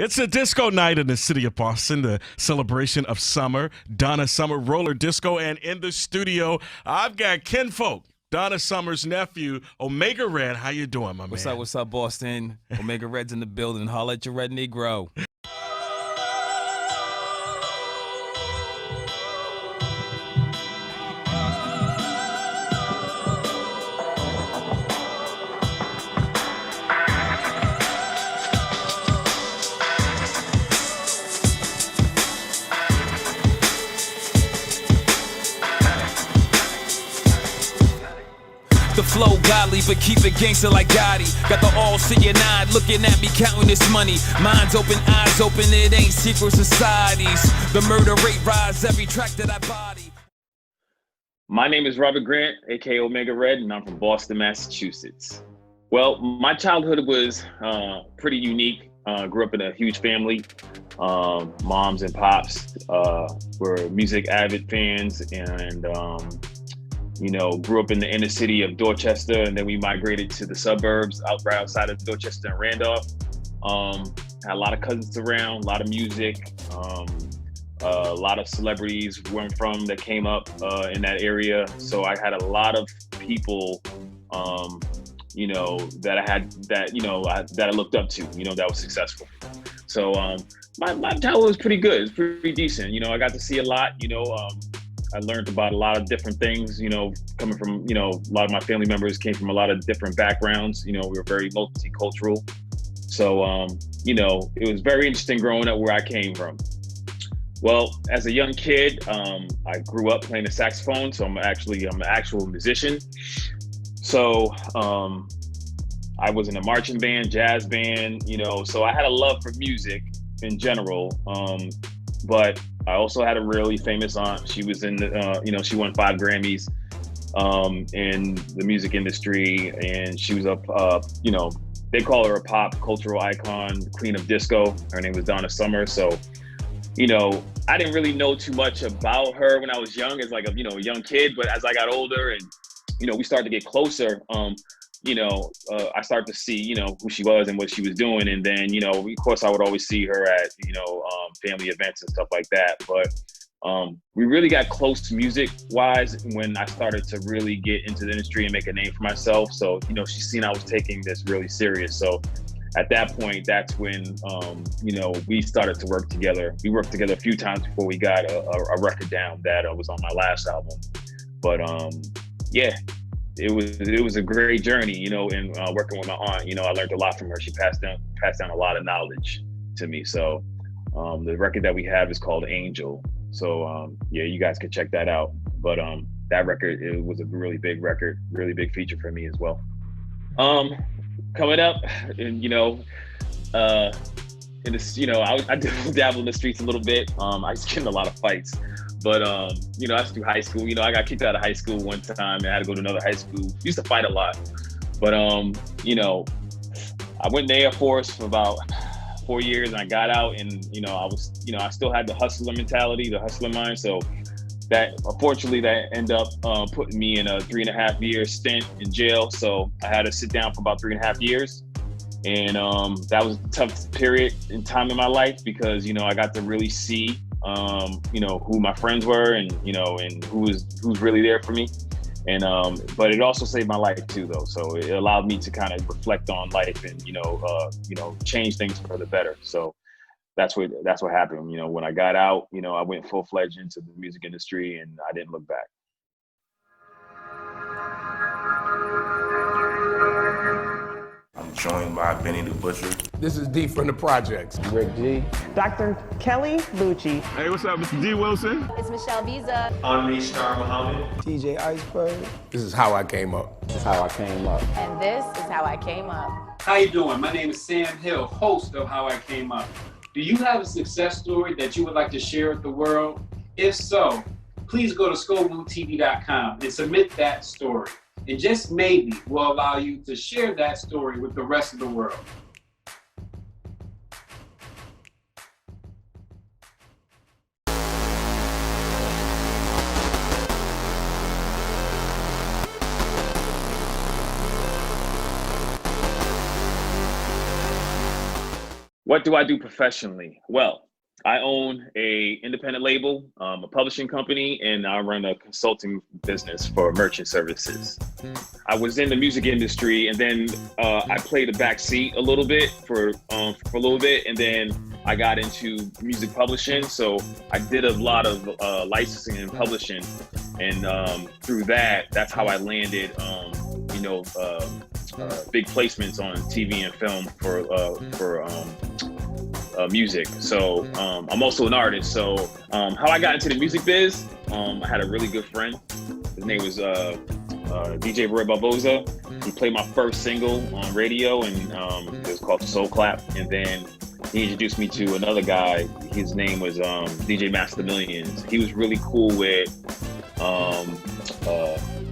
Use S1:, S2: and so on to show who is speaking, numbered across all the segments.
S1: It's a disco night in the city of Boston, the celebration of summer, Donna Summer Roller Disco, and in the studio, I've got Kinfolk, Donna Summer's nephew, Omega Red. How you doing, my man?
S2: What's up, Boston? Omega Red's in the building. Holla at your red Negro. The flow godly, but keep it gangster like Gotti. Got the all seeing eye looking at me counting this money. Minds open, eyes open, it ain't secret societies. The murder rate rise every track that I body.
S3: My name is Robert Grant, aka Omega Red, and I'm from Boston, Massachusetts. Well, my childhood was pretty unique. Grew up in a huge family. Moms and pops were music avid fans, and grew up in the inner city of Dorchester, and then we migrated to the suburbs right outside of Dorchester and Randolph. Had a lot of cousins around, a lot of music, a lot of celebrities where I'm from that came up in that area. So I had a lot of people, that I had that I looked up to, that was successful. So my childhood was pretty good. It was pretty decent. I got to see a lot. I learned about a lot of different things, coming from, a lot of my family members came from a lot of different backgrounds. We were very multicultural. So, it was very interesting growing up where I came from. Well, as a young kid, I grew up playing the saxophone. So I'm an actual musician. So I was in a marching band, jazz band, so I had a love for music in general. But I also had a really famous aunt. She was in the, she won 5 Grammys in the music industry, and she was they call her a pop cultural icon, queen of disco. Her name was Donna Summer. So, I didn't really know too much about her when I was young, as like a young kid. But as I got older and we started to get closer, I started to see, who she was and what she was doing. And then, of course, I would always see her at, family events and stuff like that. But we really got close music-wise when I started to really get into the industry and make a name for myself. So, she's seen I was taking this really serious. So at that point, that's when, we started to work together. We worked together a few times before we got a record down that was on my last album. But yeah. It was a great journey, and working with my aunt, I learned a lot from her. She passed down a lot of knowledge to me. So the record that we have is called Angel. So yeah, you guys can check that out. But that record, it was a really big record, really big feature for me as well. Coming up, and in this, I dabble in the streets a little bit. I used to get in a lot of fights. But, that's through high school. I got kicked out of high school one time and I had to go to another high school. Used to fight a lot. But, I went in the Air Force for about 4 years and I got out and, I still had the hustler mentality, the hustler mind. So that, unfortunately, that ended up putting me in a 3.5-year stint in jail. So I had to sit down for about 3.5 years. And that was a tough period in time in my life because, I got to really see who my friends were and, and who's really there for me. And, but it also saved my life too, though. So it allowed me to kind of reflect on life and, change things for the better. So that's what happened. When I got out, I went full-fledged into the music industry and I didn't look back.
S4: I'm joined by Benny the Butcher.
S5: This is D from the Projects.
S6: Rick G.
S7: Dr. Kelly Lucci.
S8: Hey, what's up, Mr. D. Wilson?
S9: It's Michelle Visa.
S10: I'm Nishar Muhammad.
S6: TJ Iceberg.
S5: This is How I Came Up.
S6: This is How I Came Up.
S9: And this is How I Came Up.
S11: How you doing? My name is Sam Hill, host of How I Came Up. Do you have a success story that you would like to share with the world? If so, please go to ScoBlueTV.com and submit that story. And just maybe we'll allow you to share that story with the rest of the world.
S3: What do I do professionally? Well, I own a independent label, a publishing company, and I run a consulting business for merchant services. I was in the music industry, and then I played a back seat a little bit for a little bit, and then I got into music publishing. So I did a lot of licensing and publishing, and through that, that's how I landed, big placements on TV and film for music. So I'm also an artist. So how I got into the music biz, I had a really good friend. His name was DJ Roy Barboza. He played my first single on radio, and it was called Soul Clap. And then he introduced me to another guy. His name was DJ Master Millions. He was really cool with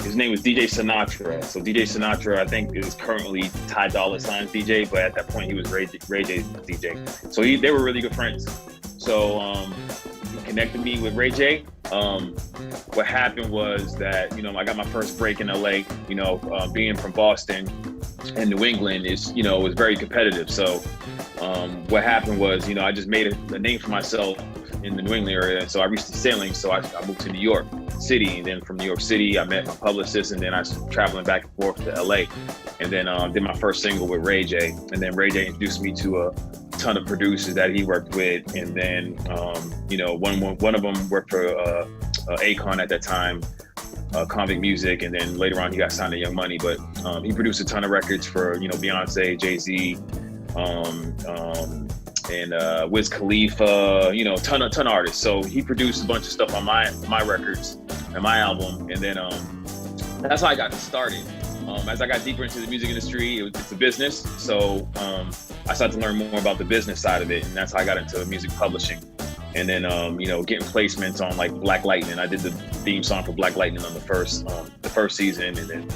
S3: his name was DJ Sinatra. So DJ Sinatra, I think, is currently Ty Dolla $ign's DJ, but at that point he was Ray J's DJ. So they were really good friends. So he connected me with Ray J. What happened was that, I got my first break in LA. Being from Boston and New England is, was very competitive. So what happened was, I just made a name for myself in the New England area. So I reached the ceiling. So I moved to New York City, and then from New York City, I met my publicist, and then I was traveling back and forth to LA, and then did my first single with Ray J, and then Ray J introduced me to a ton of producers that he worked with, and then one of them worked for Akon at that time, Convict Music, and then later on he got signed to Young Money, but he produced a ton of records for Beyonce, Jay-Z, and Wiz Khalifa, ton of artists. So he produced a bunch of stuff on my records and my album, and then that's how I got started. As I got deeper into the music industry, it's a business. So I started to learn more about the business side of it, and that's how I got into music publishing. And then getting placements on like Black Lightning. I did the theme song for Black Lightning on the first season, and then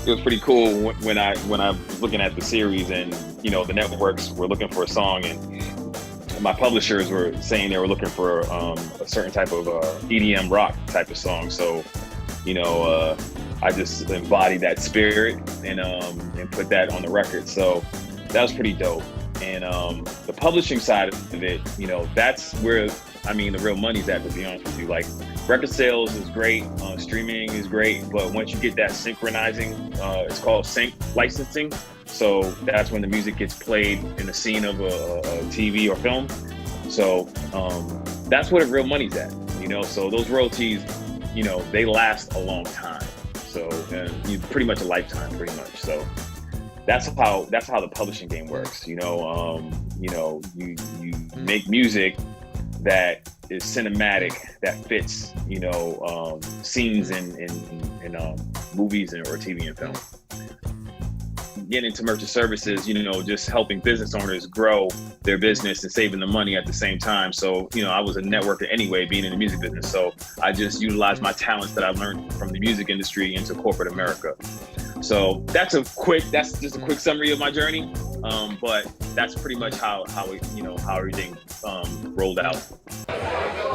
S3: it was pretty cool when I was looking at the series, and the networks were looking for a song, and my publishers were saying they were looking for a certain type of EDM rock type of song. So I just embodied that spirit and put that on the record. So that was pretty dope. And the publishing side of it, that's where the real money's at, to be honest with you. Like, record sales is great, streaming is great, but once you get that synchronizing, it's called sync licensing. So that's when the music gets played in the scene of a TV or film. So that's where the real money's at, So those royalties, they last a long time. So pretty much a lifetime, pretty much. So that's how the publishing game works. You make music that is cinematic, that fits, scenes in movies or TV and film. Getting into merchant services, just helping business owners grow their business and saving the money at the same time. So, I was a networker anyway, being in the music business. So I just utilized my talents that I learned from the music industry into corporate America. So that's just a quick summary of my journey. But that's pretty much how everything rolled out.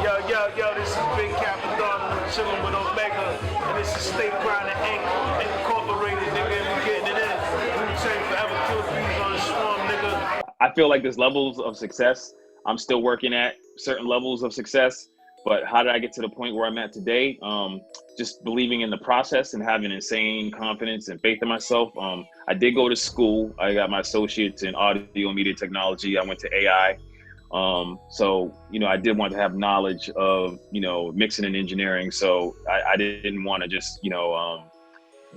S8: Yo, this is Big Capital, chilling with Omega, and this is State Grinding Inc. Incorporated, nigga, and we getting it in. Wu-Tang forever, kill thieves on the swarm, nigga.
S3: I feel like there's levels of success. I'm still working at certain levels of success, but how did I get to the point where I'm at today? Just believing in the process and having insane confidence and faith in myself. I did go to school. I got my associates in audio and media technology. I went to AI. So, I did want to have knowledge of, mixing and engineering. So I didn't want to just,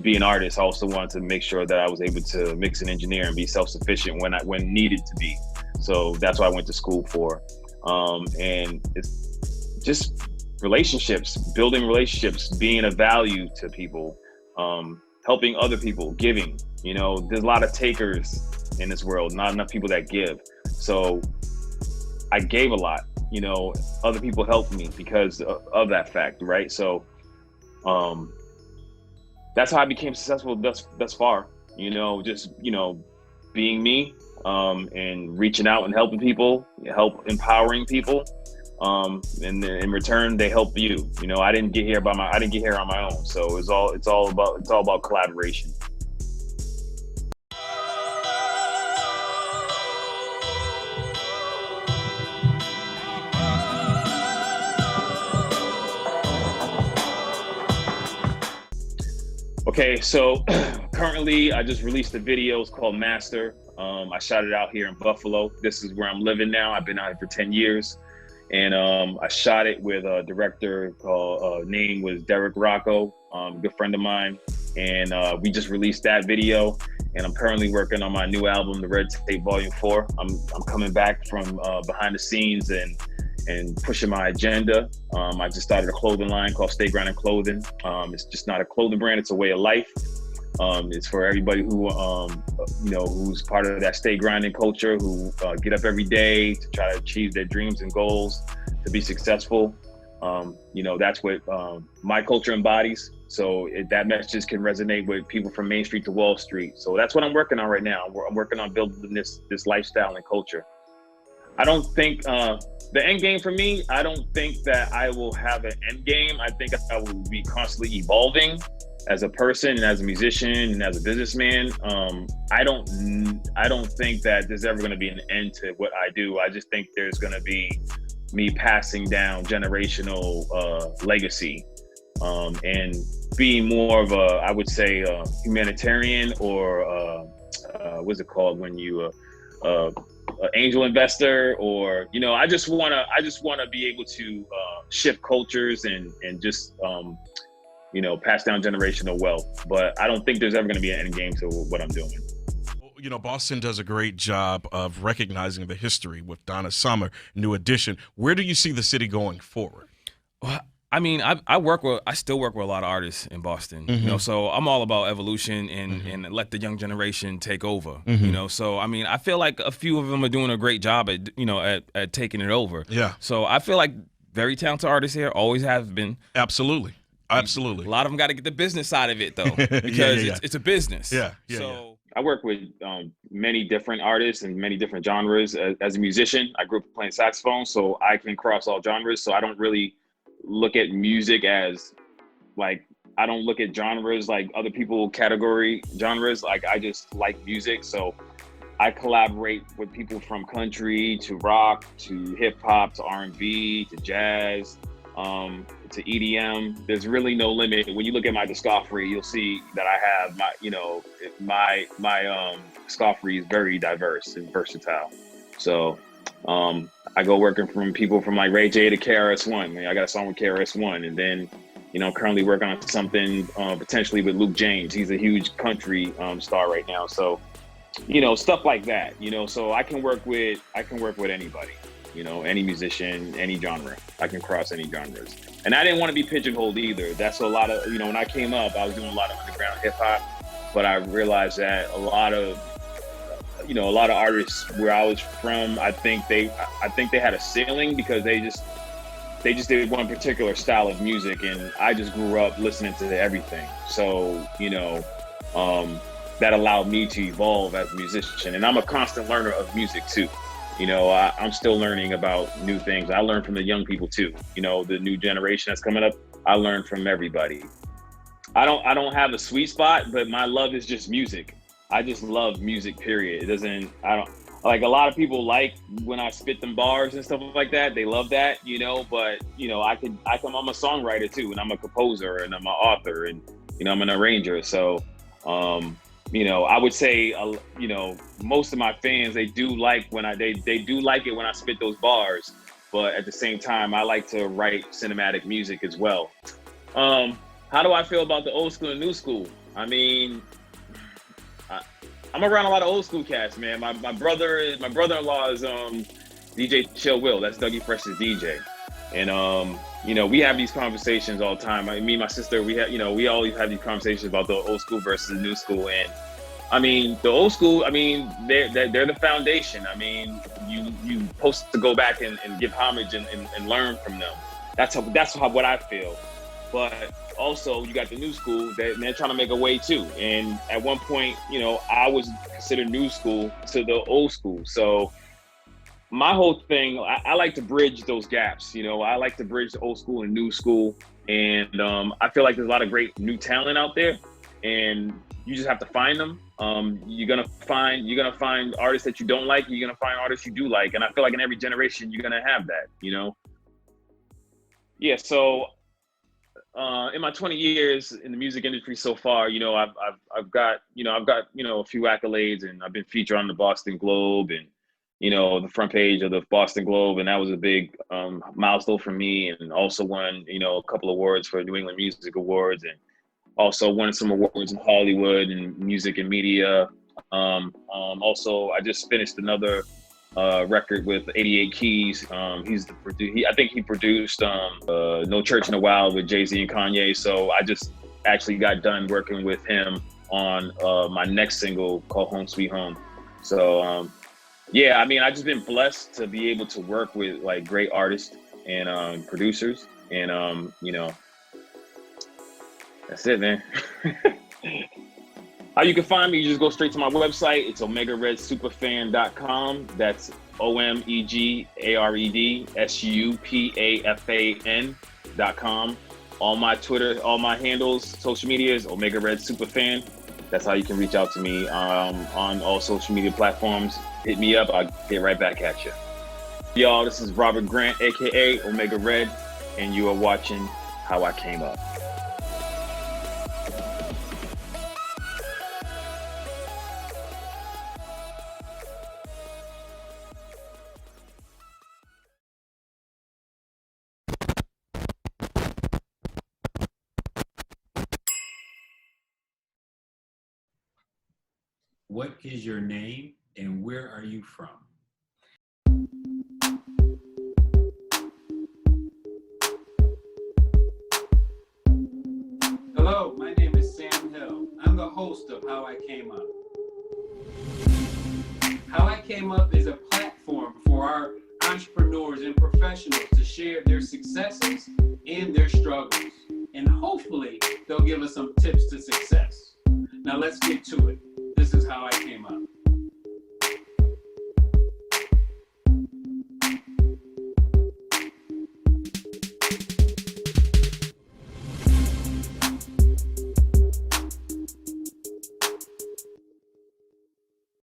S3: be an artist. I also wanted to make sure that I was able to mix and engineer and be self-sufficient when needed to be. So that's what I went to school for. And it's just relationships, building relationships, being of value to people, helping other people, giving. There's a lot of takers in this world, not enough people that give. So I gave a lot, other people helped me because of that fact, right? So that's how I became successful thus far, just, being me, and reaching out and helping people, empowering people. And in return, they help you. I didn't get here on my own. So it's all about collaboration. Okay, so currently I just released a video. It's called Master. I shot it out here in Buffalo. This is where I'm living now. I've been out here for 10 years. And I shot it with a director called, name was Derek Rocco, good friend of mine. And we just released that video. And I'm currently working on my new album, The Red Tape Volume 4. I'm coming back from behind the scenes and pushing my agenda. I just started a clothing line called Stay Grinding Clothing. It's just not a clothing brand, it's a way of life. It's for everybody who, who's part of that stay grinding culture, who get up every day to try to achieve their dreams and goals, to be successful. That's what my culture embodies. So that message can resonate with people from Main Street to Wall Street. So that's what I'm working on right now. I'm working on building this lifestyle and culture. I don't think the end game for me, I don't think that I will have an end game. I think I will be constantly evolving as a person and as a musician and as a businessman. I don't think that there's ever going to be an end to what I do. I just think there's going to be me passing down generational legacy and being more of a, I would say, humanitarian, or what's it called when you angel investor, or I just want to be able to shift cultures and just pass down generational wealth. But I don't think there's ever going to be an end game to what I'm doing.
S1: Boston does a great job of recognizing the history with Donna Summer, New Edition. Where do you see the city going forward?
S10: Well, I mean, I still work with a lot of artists in Boston, so I'm all about evolution and let the young generation take over, so I mean, I feel like a few of them are doing a great job at taking it over.
S1: Yeah.
S10: So I feel like very talented artists here, always have been.
S1: Absolutely.
S10: A lot of them got to get the business side of it though, because it's a business.
S3: I work with many different artists and many different genres. As a musician, I grew up playing saxophone, so I can cross all genres. So I don't really look at music as I don't look at genres like other people category genres. I just like music. So I collaborate with people from country to rock to hip hop to R&B to jazz to EDM. There's really no limit. When you look at my discography, you'll see that I have my discography is very diverse and versatile. So I go working from people from like Ray J to KRS-One. I got a song with KRS-One, and then currently working on something potentially with Luke James. He's a huge country star right now. So stuff like that. So I can work with anybody. Any musician, any genre. I can cross any genres. And I didn't want to be pigeonholed either. That's a lot of, when I came up, I was doing a lot of underground hip hop, but I realized that a lot of artists where I was from, I think they had a ceiling because they just did one particular style of music, and I just grew up listening to everything. So, that allowed me to evolve as a musician. And I'm a constant learner of music too. I'm still learning about new things. I learn from the young people too. The new generation that's coming up, I learn from everybody. I don't have a sweet spot, but my love is just music. I just love music, period. A lot of people like when I spit them bars and stuff like that. They love that, but I'm a songwriter too, and I'm a composer, and I'm an author, and I'm an arranger. So I would say, most of my fans, they do like when they do like it when I spit those bars, but at the same time, I like to write cinematic music as well. How do I feel about the old school and new school? I mean, I'm around a lot of old school cats, man. My brother-in-law is DJ Chill Will. That's Dougie Fresh's DJ, and we have these conversations all the time. Me and my sister, we always have these conversations about the old school versus the new school. And I mean, the old school, I mean, they're the foundation. I mean, you supposed to go back and give homage and learn from them. That's what I feel. But also, you got the new school that they're trying to make a way too. And at one point, I was considered new school to the old school. So my whole thing, I like to bridge those gaps. I like to bridge the old school and new school. And I feel like there's a lot of great new talent out there, and you just have to find them. You're gonna find artists that you don't like. You're gonna find artists you do like. And I feel like in every generation, you're gonna have that. Yeah. So in my 20 years in the music industry so far, you know, I've got a few accolades, and I've been featured on the Boston Globe and, you know, the front page of the Boston Globe, and that was a big milestone for me. And also won, you know, a couple awards for New England Music Awards, and also won some awards in Hollywood and music and media. Also, I just finished another record with 88 Keys. I think he produced No Church in the Wild with Jay-Z and Kanye. So I just actually got done working with him on my next single called Home Sweet Home. So yeah, I mean, I've just been blessed to be able to work with like great artists and producers, and you know, that's it, man. How you can find me, you just go straight to my website. It's OmegaRedSuperFan.com. That's OmegaRedSuperFan.com. All my Twitter, all my handles, social media is Omega Red Superfan. That's how you can reach out to me on all social media platforms. Hit me up, I'll get right back at you. Y'all, this is Robert Grant, aka Omega Red, and you are watching How I Came Up.
S11: What is your name and where are you from? Hello, my name is Sam Hill. I'm the host of How I Came Up. How I Came Up is a platform for our entrepreneurs and professionals to share their successes and their struggles. And hopefully they'll give us some tips to success. Now let's get to it. This is How I Came Up.